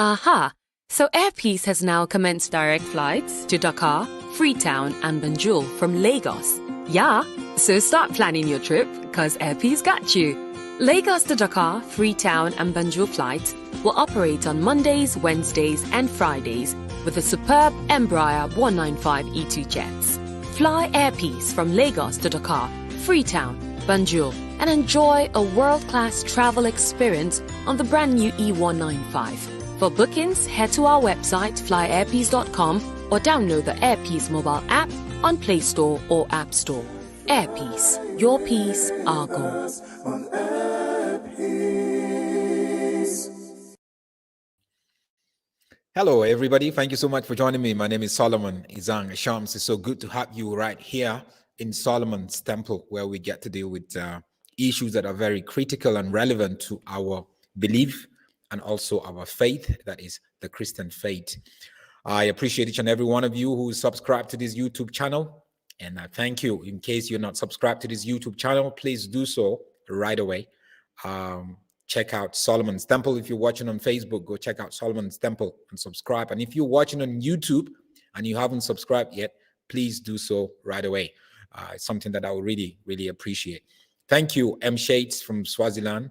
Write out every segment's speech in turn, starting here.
Aha! So Airpeace has now commenced direct flights to Dakar, Freetown and Banjul from Lagos. Yeah, so start planning your trip, cause Airpeace got you. Lagos to Dakar, Freetown and Banjul flights will operate on Mondays, Wednesdays and Fridays with the superb Embraer 195 E2 jets. Fly Airpeace from Lagos to Dakar, Freetown, Banjul, and enjoy a world-class travel experience on the brand new E195. For bookings, head to our website flyairpeace.com or download the Airpeace mobile app on Play Store or App Store. Airpeace, your peace, our goal. Hello, everybody. Thank you so much for joining me. My name is Solomon Izang Shams. It's so good to have you right here in Solomon's Temple, where we get to deal with issues that are very critical and relevant to our belief and also our faith, that is the Christian faith. I appreciate each and every one of you who subscribe to this YouTube channel. And I thank you. In case you're not subscribed to this YouTube channel, please do so right away. Check out Solomon's Temple. If you're watching on Facebook, go check out Solomon's Temple and subscribe. And if you're watching on YouTube and you haven't subscribed yet, please do so right away. It's something that I would really, really appreciate. Thank you, M. Shades from Swaziland.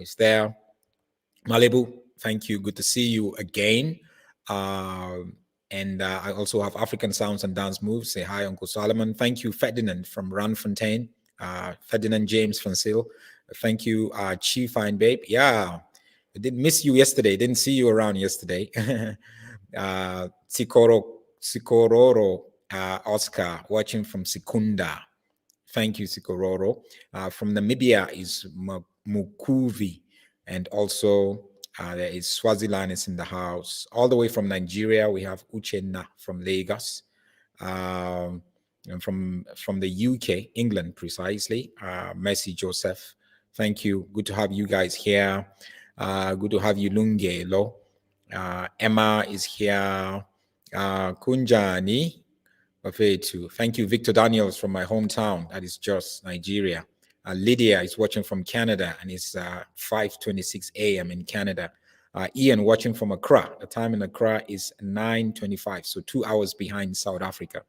Is there. Malibu, thank you. Good to see you again. And I also have African Sounds and Dance Moves. Say hi, Uncle Solomon. Thank you, Ferdinand from Ranfontaine. Ferdinand James Francil. Thank you, Chief Fine Babe. Yeah, I did miss you yesterday. Didn't see you around yesterday. Sikororo Oscar, watching from Sikunda. Thank you, Sikororo. From Namibia is Mukuvi. And also there is Swaziland is in the house. All the way from Nigeria, we have Uchenna from Lagos. And from the UK, England precisely, Mercy Joseph. Thank you. Good to have you guys here. Good to have you, Lungelo. Emma is here. Kunjani. Thank you, Victor Daniels from my hometown. That is Jos, Nigeria. Lydia is watching from Canada, and it's 5:26 a.m. in Canada. Ian watching from Accra. The time in Accra is 9:25, so 2 hours behind South Africa.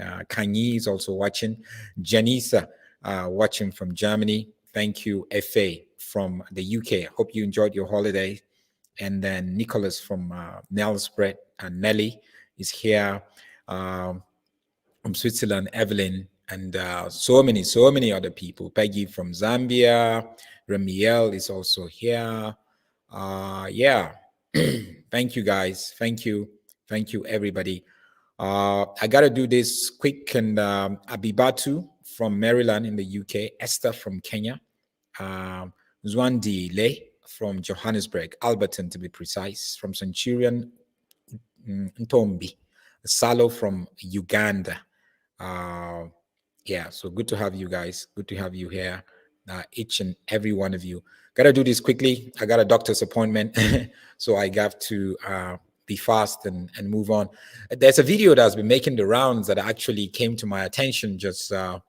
Kanyi is also watching. Janisa watching from Germany. Thank you, FA from the UK. Hope you enjoyed your holiday. And then Nicholas from Nelspread and Nelly is here. From Switzerland, Evelyn, and so many other people. Peggy from Zambia. Ramiel is also here. Yeah. Thank you, guys. Thank you, everybody. I gotta do this quick. And Abibatu from Maryland in the UK. Esther from Kenya. Zwandi Le from Johannesburg, Alberton to be precise. From Centurion Ntombi. Salo from Uganda. Yeah, so good to have you guys. Good to have you here, each and every one of you. Gotta do this quickly. I got a doctor's appointment, so I got to be fast and move on. There's a video that's been making the rounds that actually came to my attention just a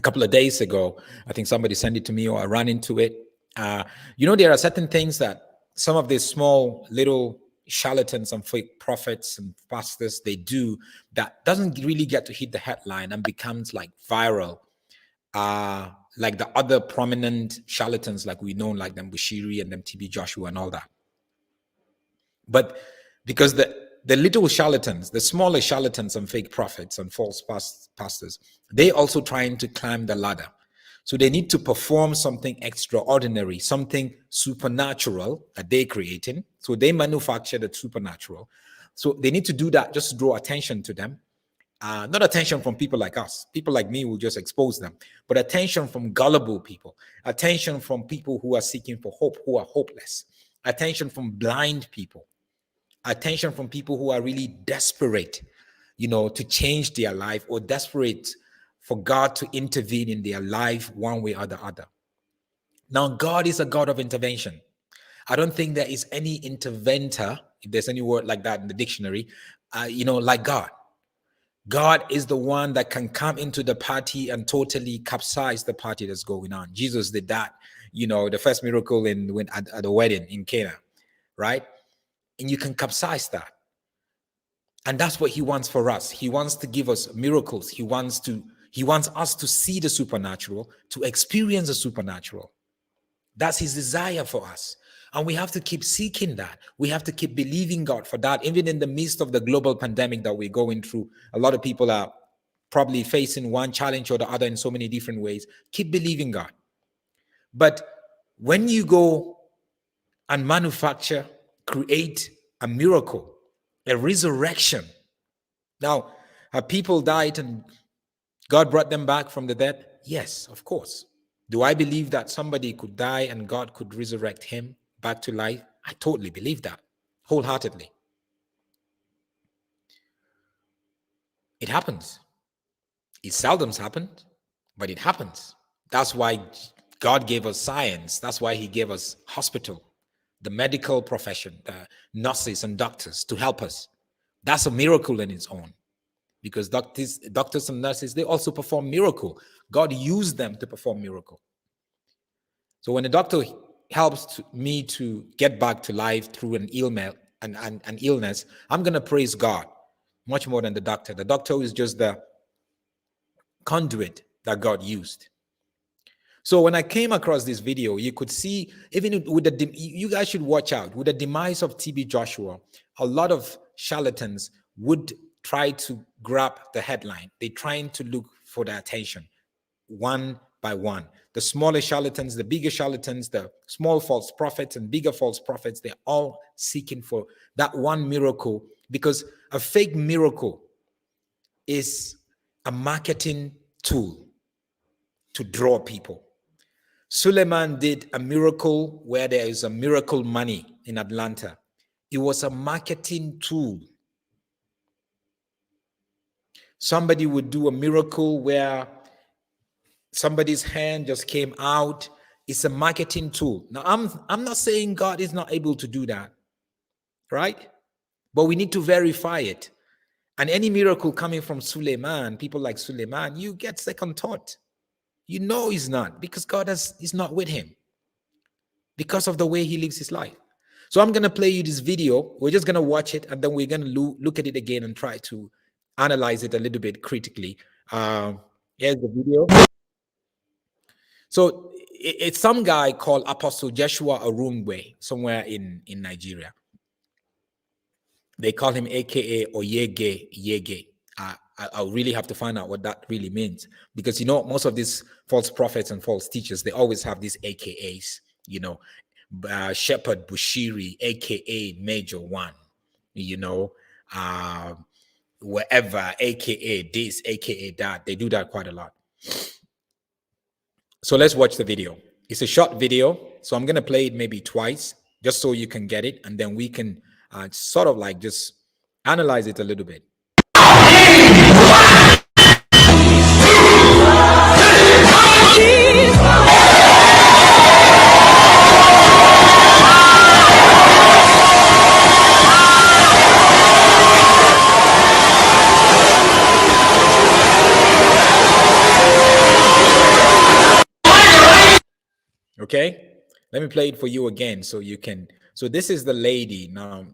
couple of days ago. I think somebody sent it to me or I ran into it. There are certain things that some of these small little charlatans and fake prophets and pastors they do that doesn't really get to hit the headline and becomes like viral, like the other prominent charlatans like we know, like them Bushiri and them TB Joshua and all that. But because the little charlatans, the smaller charlatans and fake prophets and false pastors, they also trying to climb the ladder. So they need to perform something extraordinary, something supernatural that they're creating. So they manufacture the supernatural. So they need to do that just to draw attention to them. Not attention from people like us. People like me will just expose them. But attention from gullible people. Attention from people who are seeking for hope, who are hopeless. Attention from blind people. Attention from people who are really desperate, to change their life or desperate for God to intervene in their life one way or the other. Now, God is a God of intervention. I don't think there is any interventor, if there's any word like that in the dictionary, like God. God is the one that can come into the party and totally capsize the party that's going on. Jesus did that, the first miracle at the wedding in Cana. right? And you can capsize that. And that's what he wants for us. He wants to give us miracles. He wants us to see the supernatural, to experience the supernatural. That's his desire for us. And we have to keep seeking that. We have to keep believing God for that. Even in the midst of the global pandemic that we're going through, a lot of people are probably facing one challenge or the other in so many different ways. Keep believing God. But when you go and manufacture, create a miracle, a resurrection. Now, have people died and God brought them back from the dead? Yes, of course. Do I believe that somebody could die and God could resurrect him back to life? I totally believe that, wholeheartedly. It happens. It seldom happens, but it happens. That's why God gave us science. That's why he gave us hospital, the medical profession, the nurses and doctors to help us. That's a miracle in its own, because doctors and nurses, they also perform miracle. God used them to perform miracle. So when a doctor helps me to get back to life through an illness, I'm going to praise God much more than the doctor. The doctor is just the conduit that God used. So when I came across this video, you could see, even with you guys should watch out. With the demise of TB Joshua, a lot of charlatans would try to grab the headline. They're trying to look for the attention one by one. The smaller charlatans, the bigger charlatans, the small false prophets and bigger false prophets, they're all seeking for that one miracle, because a fake miracle is a marketing tool to draw people. Suleiman did a miracle where there is a miracle money in Atlanta. It was a marketing tool. Somebody would do a miracle where somebody's hand just came out. It's a marketing tool. Now, I'm not saying God is not able to do that, right? But we need to verify it. And any miracle coming from Suleiman, people like Suleiman, you get second thought. You know he's not, because God is not with him, because of the way he lives his life. So I'm going to play you this video. We're just going to watch it, and then we're going to look at it again and try to analyze it a little bit critically. Here's the video. So it's some guy called Apostle Joshua Arumgbe, somewhere in Nigeria. They call him AKA Oyege. I'll really have to find out what that really means, because, you know, most of these false prophets and false teachers, they always have these AKAs, you know, Shepherd Bushiri, AKA Major One, you know, wherever, AKA this, AKA that. They do that quite a lot. So let's watch the video. It's a short video, so I'm going to play it maybe twice, just so you can get it, and then we can sort of like just analyze it a little bit. Okay, let me play it for you again so you can. So this is the lady now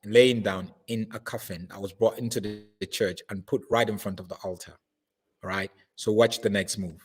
laying down in a coffin that was brought into the church and put right in front of the altar. All right, so watch the next move.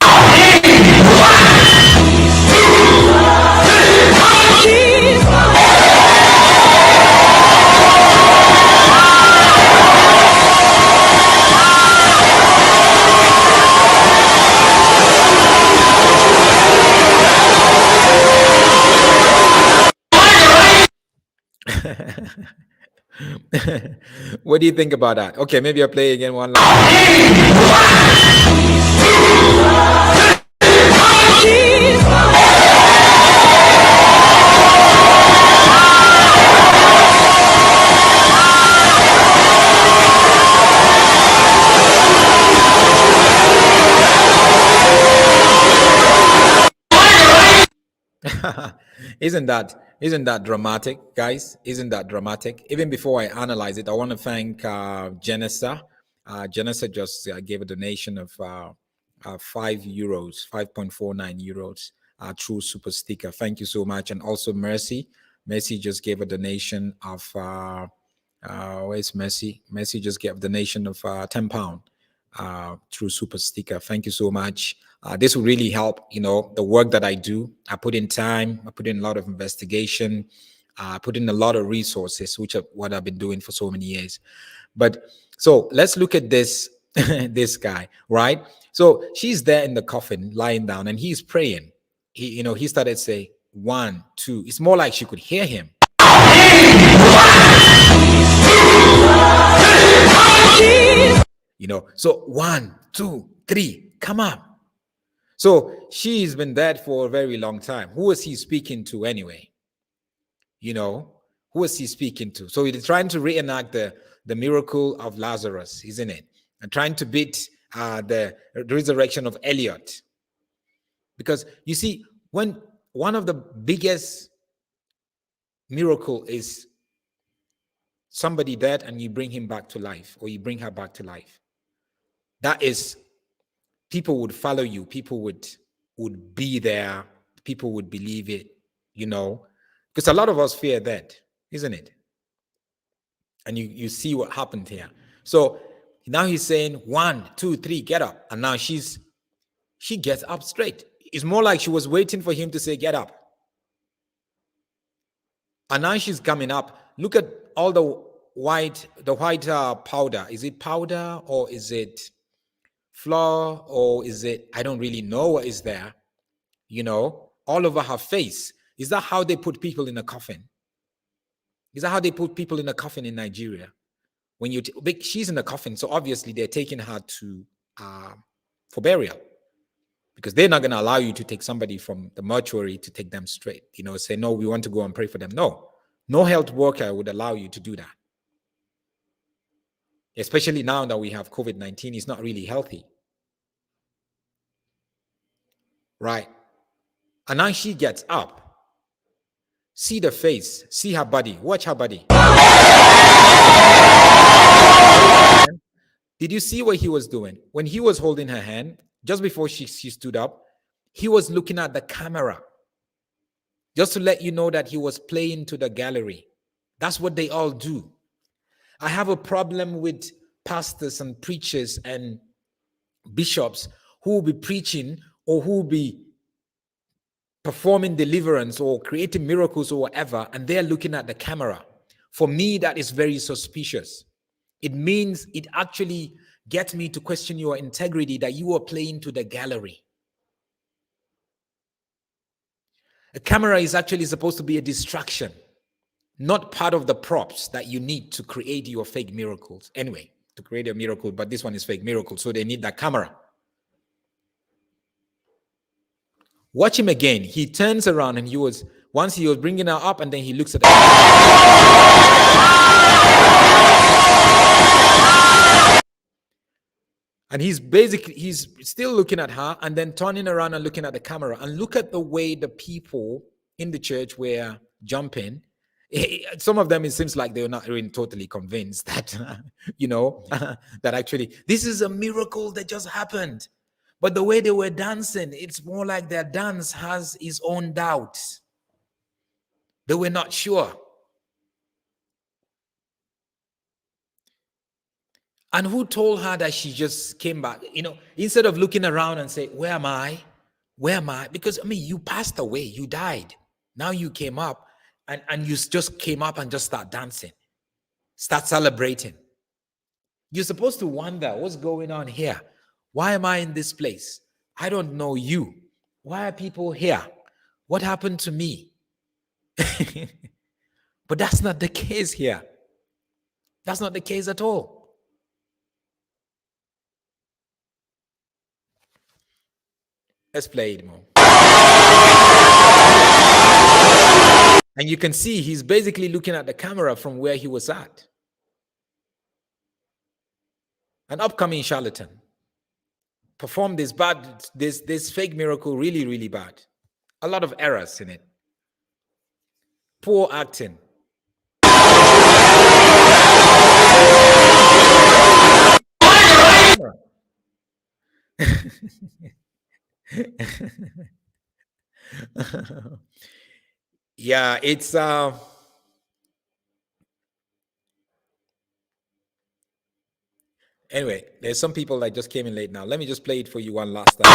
What do you think about that? Okay, maybe I'll play again one last. Isn't that dramatic, guys? Isn't that dramatic? Even before I analyze it, I want to thank Janessa. Janessa just gave a donation of €5, 5.49 euros through Super Sticker. Thank you so much. And also Mercy Messi just gave a donation of where's Messi? Messi just gave a donation of £10 through Super Sticker. Thank you so much. This will really help. The work that I do. I put in time. I put in a lot of investigation. I put in a lot of resources, which are what I've been doing for so many years. But so let's look at this this guy, right? So she's there in the coffin, lying down, and he's praying. He started saying 1, 2. It's more like she could hear him. So 1, 2, 3, come up. So she's been dead for a very long time. Who was he speaking to anyway? Who was he speaking to? So he's trying to reenact the miracle of Lazarus, isn't it? And trying to beat the resurrection of Elliot. Because you see, when one of the biggest miracle is somebody dead and you bring him back to life, or you bring her back to life, that is, people would follow you, people would be there, people would believe it, because a lot of us fear that, isn't it? And you see what happened here. So now he's saying 1, 2, 3, get up. And now she gets up straight. It's more like she was waiting for him to say, get up. And now she's coming up. Look at all the white powder. Is it powder, or is it flour, or is it, I don't really know what is there, all over her face. Is that how they put people in a coffin? Is that how they put people in a coffin in Nigeria? When she's in a coffin, so obviously they're taking her to for burial, because they're not going to allow you to take somebody from the mortuary to take them straight. Say, no, we want to go and pray for them. No health worker would allow you to do that. Especially now that we have COVID-19, it's not really healthy. Right? And now she gets up. See the face, see her body, watch her body. Did you see what he was doing? When he was holding her hand, just before she stood up, he was looking at the camera. Just to let you know that he was playing to the gallery. That's what they all do. I have a problem with pastors and preachers and bishops who will be preaching, or who will be performing deliverance or creating miracles or whatever, and they're looking at the camera. For me, that is very suspicious. It means it actually gets me to question your integrity, that you are playing to the gallery. A camera is actually supposed to be a distraction, not part of the props that you need to create your fake miracles. Anyway, to create a miracle, but this one is fake miracle, so they need that camera. Watch him again. He turns around, and once he was bringing her up, and then he looks at her. And he's still looking at her, and then turning around and looking at the camera. And look at the way the people in the church were jumping. Some of them, it seems like they're not really totally convinced that, that actually this is a miracle that just happened. But the way they were dancing, it's more like their dance has its own doubts. They were not sure. And who told her that she just came back? Instead of looking around and say, where am I? Where am I? Because, you passed away. You died. Now you came up, and you just came up and just start dancing. Start celebrating. You're supposed to wonder, what's going on here? Why am I in this place? I don't know you. Why are people here? What happened to me? But that's not the case here. That's not the case at all. Let's play it more. And you can see he's basically looking at the camera from where he was at. An upcoming charlatan performed this fake miracle really, really bad. A lot of errors in it. Poor acting. Yeah, it's anyway, there's some people that just came in late now. Let me just play it for you one last time.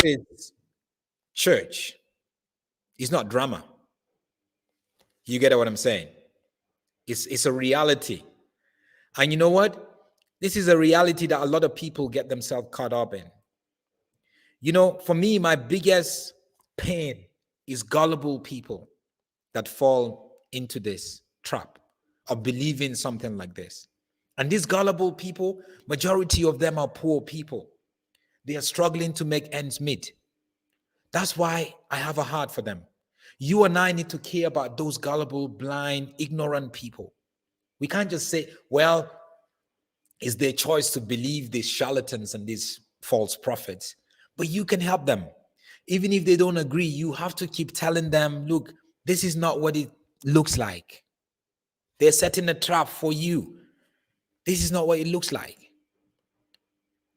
It's church. It's not drama. You get what I'm saying? It's a reality. And you know what? This is a reality that a lot of people get themselves caught up in. You know, for me, my biggest pain is gullible people that fall into this trap of believing something like this. And these gullible people, majority of them are poor people. They are struggling to make ends meet. That's why I have a heart for them. You and I need to care about those gullible, blind, ignorant people. We can't just say, well, it's their choice to believe these charlatans and these false prophets. But you can help them. Even if they don't agree, you have to keep telling them, look, this is not what it looks like. They're setting a trap for you. This is not what it looks like.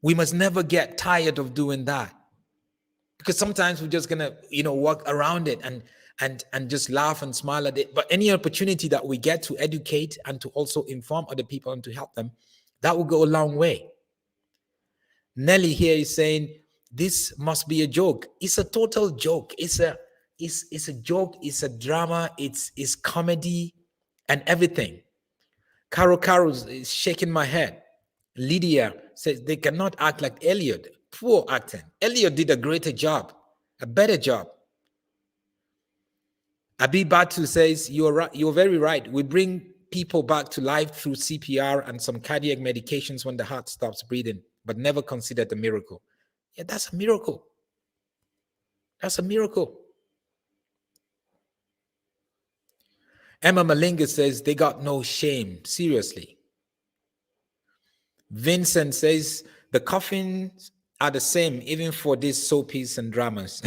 We must never get tired of doing that. Because sometimes we're just gonna, walk around it and just laugh and smile at it. But any opportunity that we get to educate and to also inform other people and to help them, that will go a long way. Nelly here is saying this must be a joke. It's a total joke. It's a joke. It's a drama. It's comedy and everything. Caro is shaking my head. Lydia says they cannot act like Elliot. Poor acting. Elliot did a greater job, a better job. Abi Batu says you're right. You're very right. We bring people back to life through CPR and some cardiac medications when the heart stops breathing, but never considered a miracle. Yeah, that's a miracle. That's a miracle. Emma Malinga says they got no shame. Seriously. Vincent says the coffins are the same even for these soapies and dramas.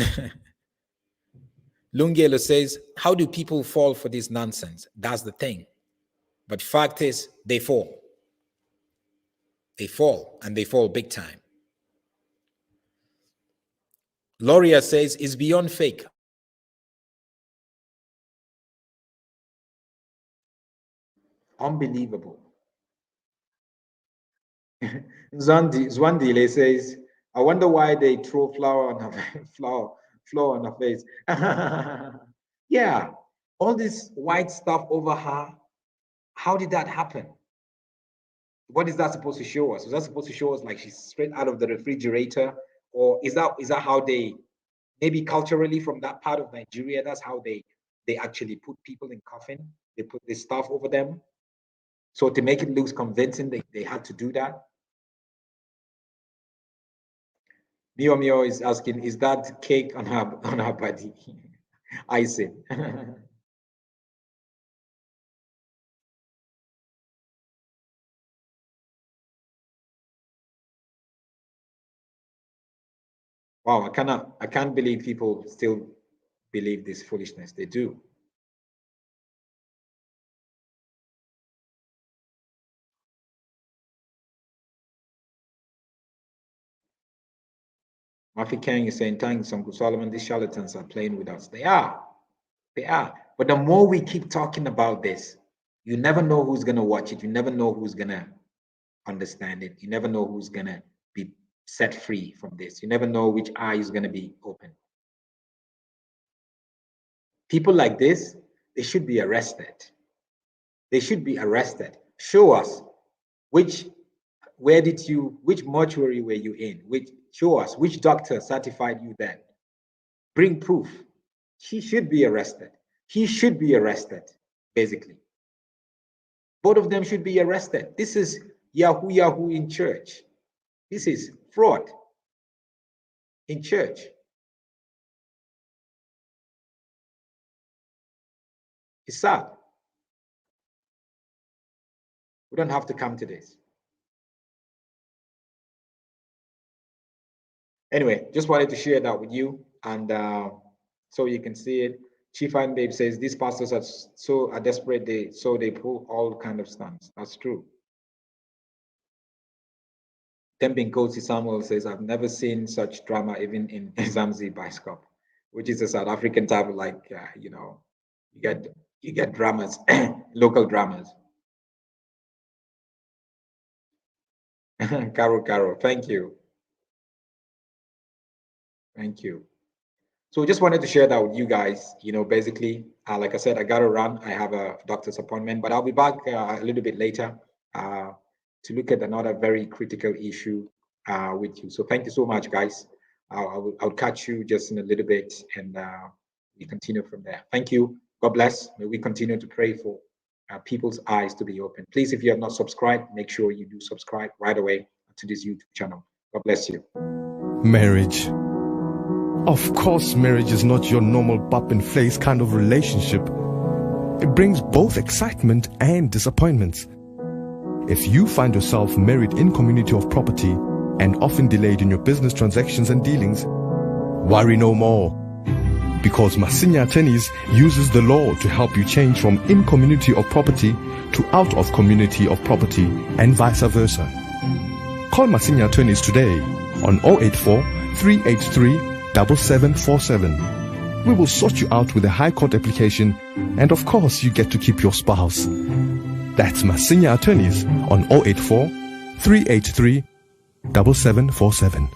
Lungelo says, how do people fall for this nonsense? That's the thing. But fact is, they fall. They fall, and they fall big time. Loria says, it's beyond fake. Unbelievable. Zwandile says, I wonder why they throw flour on her flour on her face. Yeah, all this white stuff over her. How did that happen? What is that supposed to show us? Was that supposed to show us like she's straight out of the refrigerator? Or is that how they, maybe culturally from that part of Nigeria, that's how they actually put people in coffin? They put this stuff over them. So to make it look convincing, they had to do that. Mio Mio is asking, is that cake on her body? Icing. Wow, I can't believe people still believe this foolishness. They do. Mafi Kang is saying, thanks, Uncle Solomon. These charlatans are playing with us. They are. They are. But the more we keep talking about this, you never know who's going to watch it. You never know who's going to understand it. You never know who's going to be set free from this. You never know which eye is going to be open. People like this, they should be arrested. They should be arrested. Show us which, which mortuary were you in? Show us which doctor certified you then. Bring proof. He should be arrested. He should be arrested, basically. Both of them should be arrested. This is Yahoo in church. This is fraud in church. It's sad. We don't have to come to this. Anyway, just wanted to share that with you, and so you can see it. Chief and Babe says these pastors are desperate, they pull all kind of stunts. That's true. Temping Kosi Samuel says, I've never seen such drama even in Zamzi Biskop, which is a South African type of you get dramas, local dramas. Caro, thank you. Thank you. So just wanted to share that with you guys. Basically, like I said, I got to run. I have a doctor's appointment, but I'll be back a little bit later to look at another very critical issue with you. So thank you so much, guys. I'll catch you just in a little bit, and we continue from there. Thank you. God bless. May we continue to pray for people's eyes to be open. Please, if you have not subscribed, make sure you do subscribe right away to this YouTube channel. God bless you. Marriage. Of course, marriage is not your normal pop and face kind of relationship. It brings both excitement and disappointments. If you find yourself married in community of property and often delayed in your business transactions and dealings, worry no more. Because Masinya Attorneys uses the law to help you change from in community of property to out of community of property and vice versa. Call Masinya Attorneys today on 084 383 7747. We will sort you out with a high court application, and of course you get to keep your spouse. That's Masinya Attorneys on 084 383 7747.